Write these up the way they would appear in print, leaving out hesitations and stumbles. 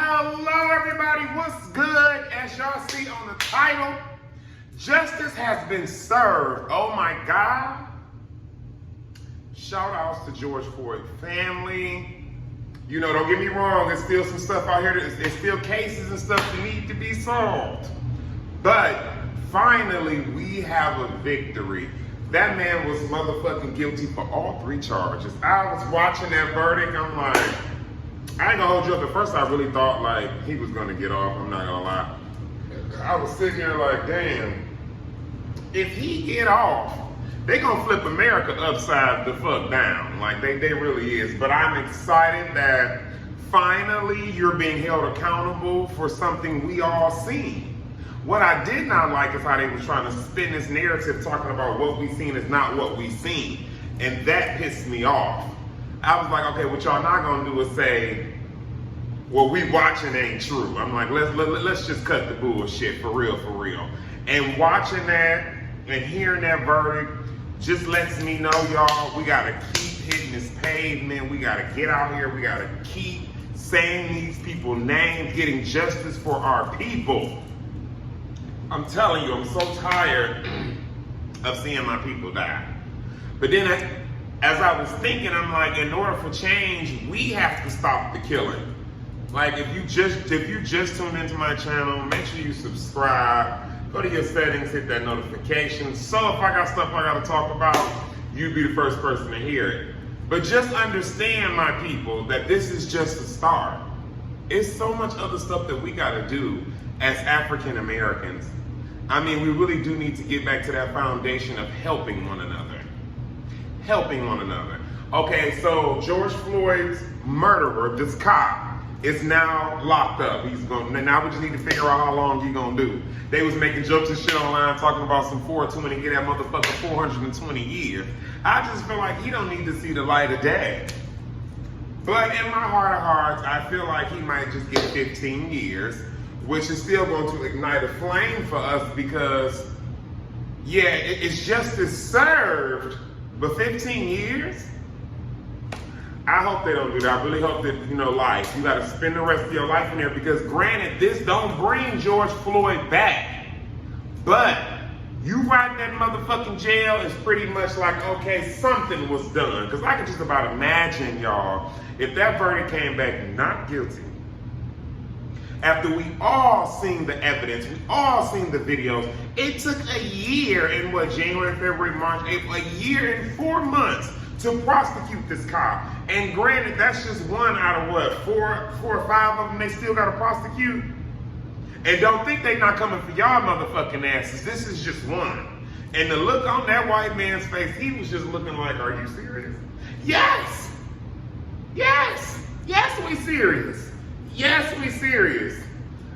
Hello everybody, what's good? As y'all see on the title, justice has been served. Oh my God. Shout outs to George Floyd family. You know, don't get me wrong, there's still some stuff out here, there's still cases and stuff that need to be solved. But finally, we have a victory. That man was motherfucking guilty for all 3 charges. I was watching that verdict, I'm like, I ain't gonna hold you up. At first I really thought like he was gonna get off, I'm not gonna lie. I was sitting there like, damn, if he get off, they gonna flip America upside the fuck down. Like they really is. But I'm excited that finally you're being held accountable for something we all seen. What I did not like is how they was trying to spin this narrative talking about what we seen is not what we seen. And that pissed me off. I was like, okay, what y'all not gonna do is say, well, we watching ain't true. I'm like, let's just cut the bullshit for real. And watching that and hearing that verdict just lets me know, y'all, we gotta keep hitting this pavement. We gotta get out here. We gotta keep saying these people's names, getting justice for our people. I'm telling you, I'm so tired of seeing my people die. But then as I was thinking, I'm like, in order for change, we have to stop the killing. Like, if you just tuned into my channel, make sure you subscribe, go to your settings, hit that notification. So if I got stuff I gotta talk about, you be the first person to hear it. But just understand, my people, that this is just the start. It's so much other stuff that we gotta do as African Americans. I mean, we really do need to get back to that foundation of helping one another. Helping one another. Okay, so George Floyd's murderer, this cop, is now locked up. Now we just need to figure out how long he's gonna do. They was making jokes and shit online talking about some 420 and get that motherfucker 420 years. I just feel like he don't need to see the light of day. But in my heart of hearts, I feel like he might just get 15 years, which is still going to ignite a flame for us because, yeah, it's justice served. But 15 years? I hope they don't do that. I really hope that, life. You gotta spend the rest of your life in there because granted, this don't bring George Floyd back. But you rot in that motherfucking jail is pretty much like, okay, something was done. Because I can just about imagine, y'all, if that verdict came back not guilty, after we all seen the evidence, we all seen the videos, it took a year in January, February, March, April, a year and 4 months to prosecute this cop. And granted, that's just one out of four or five of them they still gotta prosecute? And don't think they not coming for y'all motherfucking asses. This is just one. And the look on that white man's face, he was just looking like, are you serious? Yes, we serious. Yes, we serious.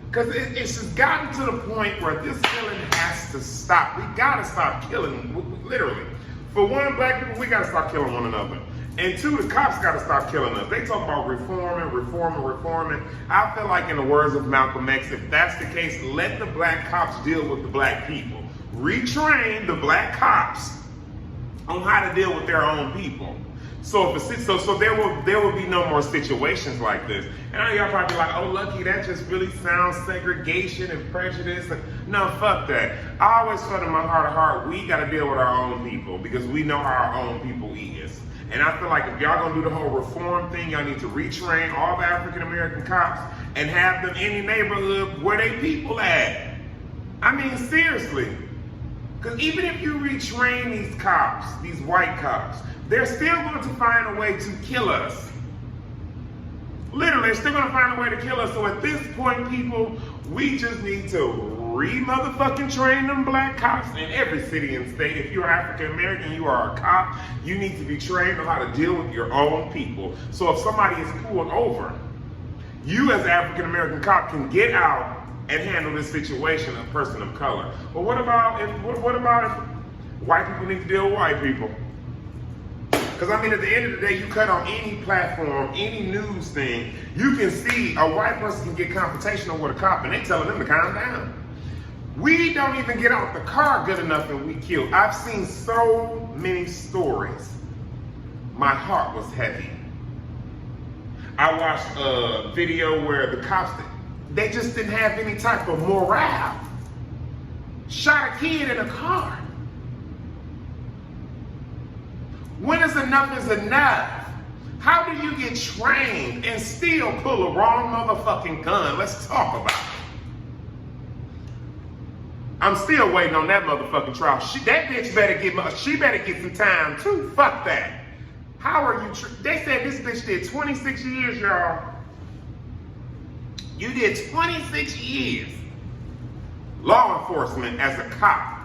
Because it's just gotten to the point where this killing has to stop. We gotta stop killing, literally. For one, black people, we gotta stop killing one another. And 2, the cops gotta stop killing us. They talk about reforming. I feel like in the words of Malcolm X, if that's the case, let the black cops deal with the black people. Retrain the black cops on how to deal with their own people. So there will be no more situations like this. And I know y'all probably like, oh, Lucky, that just really sounds segregation and prejudice. No, fuck that. I always felt in my heart of heart, we gotta deal with our own people because we know how our own people is. And I feel like if y'all gonna do the whole reform thing, y'all need to retrain all the African American cops and have them in the neighborhood where they people at. I mean, seriously. Because even if you retrain these cops, these white cops, they're still going to find a way to kill us. Literally, they're still going to find a way to kill us. So at this point, people, we just need to re-motherfucking train them black cops in every city and state. If you're African American, you are a cop, you need to be trained on how to deal with your own people. So if somebody is pulled over, you as an African American cop can get out and handle this situation, a person of color. But what about if white people need to deal with white people? Because I mean, at the end of the day, you cut on any platform, any news thing, you can see a white person can get confrontational with a cop and they telling them to calm down. We don't even get out the car good enough and we kill. I've seen so many stories. My heart was heavy. I watched a video where the cops, they just didn't have any type of morale. Shot a kid in a car. When is enough? How do you get trained and still pull a wrong motherfucking gun? Let's talk about it. I'm still waiting on that motherfucking trial. That bitch better get some time too. Fuck that. How are you? They said this bitch did 26 years, y'all. You did 26 years. Law enforcement as a cop.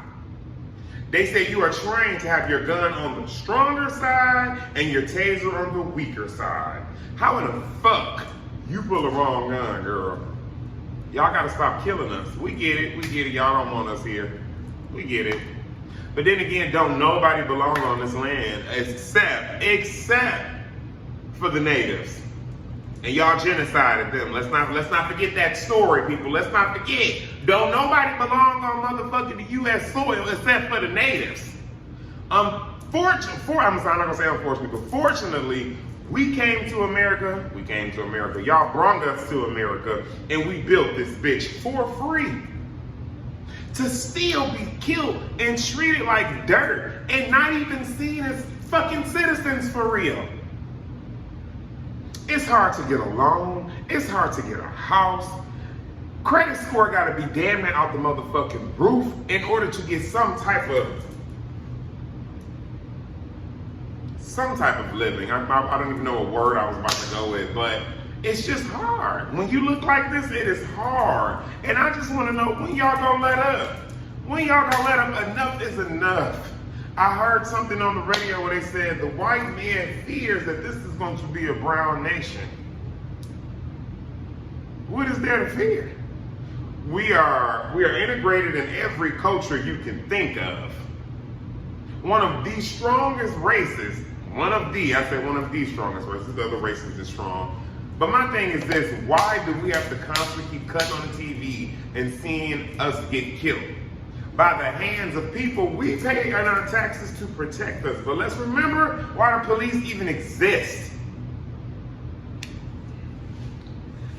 They say you are trained to have your gun on the stronger side and your taser on the weaker side. How in the fuck you pull the wrong gun, girl? Y'all gotta stop killing us. We get it, y'all don't want us here. We get it. But then again, don't nobody belong on this land except for the natives. And y'all genocided them. Let's not forget that story, people. Let's not forget. Don't nobody belong on motherfucking the U.S. soil except for the natives. I'm not gonna say unfortunately, but fortunately, we came to America. Y'all brought us to America, and we built this bitch for free. To still be killed and treated like dirt and not even seen as fucking citizens for real. It's hard to get a loan. It's hard to get a house. Credit score gotta be damn near out the motherfucking roof in order to get some type of living. I don't even know what word I was about to go with, but it's just hard. When you look like this, it is hard. And I just want to know, when y'all gonna let up? When y'all gonna let up? Enough is enough. I heard something on the radio where they said the white man fears that this is going to be a brown nation. What is there to fear? We are integrated in every culture you can think of. One of the strongest races, the other races is strong. But my thing is this, why do we have to constantly keep cutting on the TV and seeing us get killed? By the hands of people we pay on our taxes to protect us. But let's remember why the police even exist.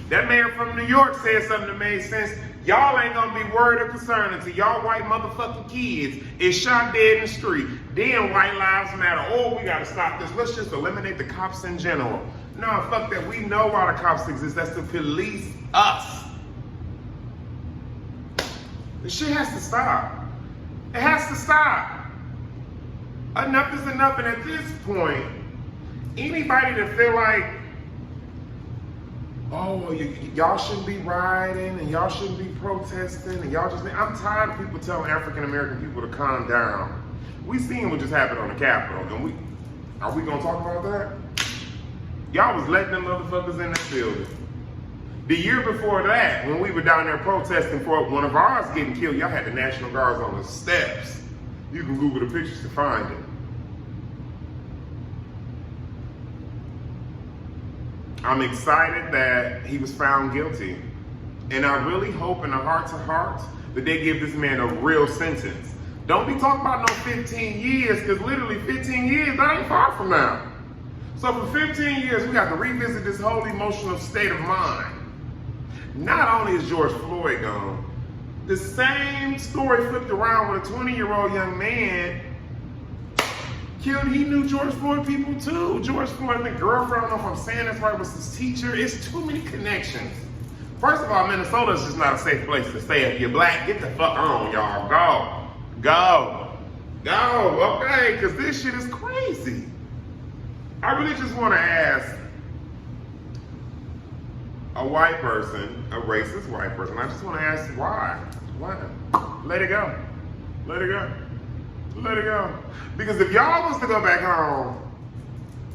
That mayor from New York said something that made sense. Y'all ain't gonna be worried or concerned until y'all white motherfucking kids is shot dead in the street. Then white lives matter. Oh, we gotta stop this. Let's just eliminate the cops in general. No, fuck that. We know why the cops exist. That's to police us. This shit has to stop. It has to stop. Enough is enough. And at this point, anybody that feel like, oh, y'all shouldn't be rioting and y'all shouldn't be protesting and y'all just, I'm tired of people telling African American people to calm down. We seen what just happened on the Capitol, and are we gonna talk about that? Y'all was letting them motherfuckers in that building. The year before that, when we were down there protesting for one of ours getting killed, y'all had the National Guards on the steps. You can Google the pictures to find it. I'm excited that he was found guilty. And I really hope in the heart to heart that they give this man a real sentence. Don't be talking about no 15 years, because literally 15 years, that ain't far from now. So for 15 years, we got to revisit this whole emotional state of mind. Not only is George Floyd gone, the same story flipped around with a 20-year-old young man killed. He knew George Floyd people too. George Floyd, the girlfriend, I don't know if I'm saying this right, was his teacher. It's too many connections. First of all, Minnesota is just not a safe place to stay. If you're black, get the fuck on, y'all. Go, okay, because this shit is crazy. I really just want to ask a white person, a racist white person, I just want to ask why? Why? Let it go. Let it go. Let it go. Because if y'all was to go back home,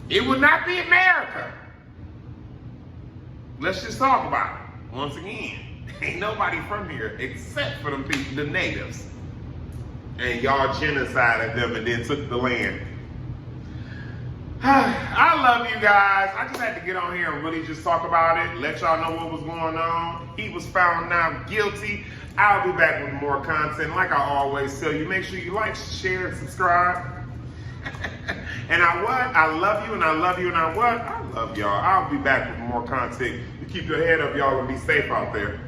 it would not be America. Let's just talk about it. Once again, ain't nobody from here except for them people, the natives. And y'all genocided them and then took the land. I love you guys. I just had to get on here and really just talk about it, let y'all know what was going on. He was found now guilty. I'll be back with more content. Like I always tell you, make sure you like, share, and subscribe. And I love you, and I love you, and I love y'all. I'll be back with more content. You keep your head up, y'all, and be safe out there.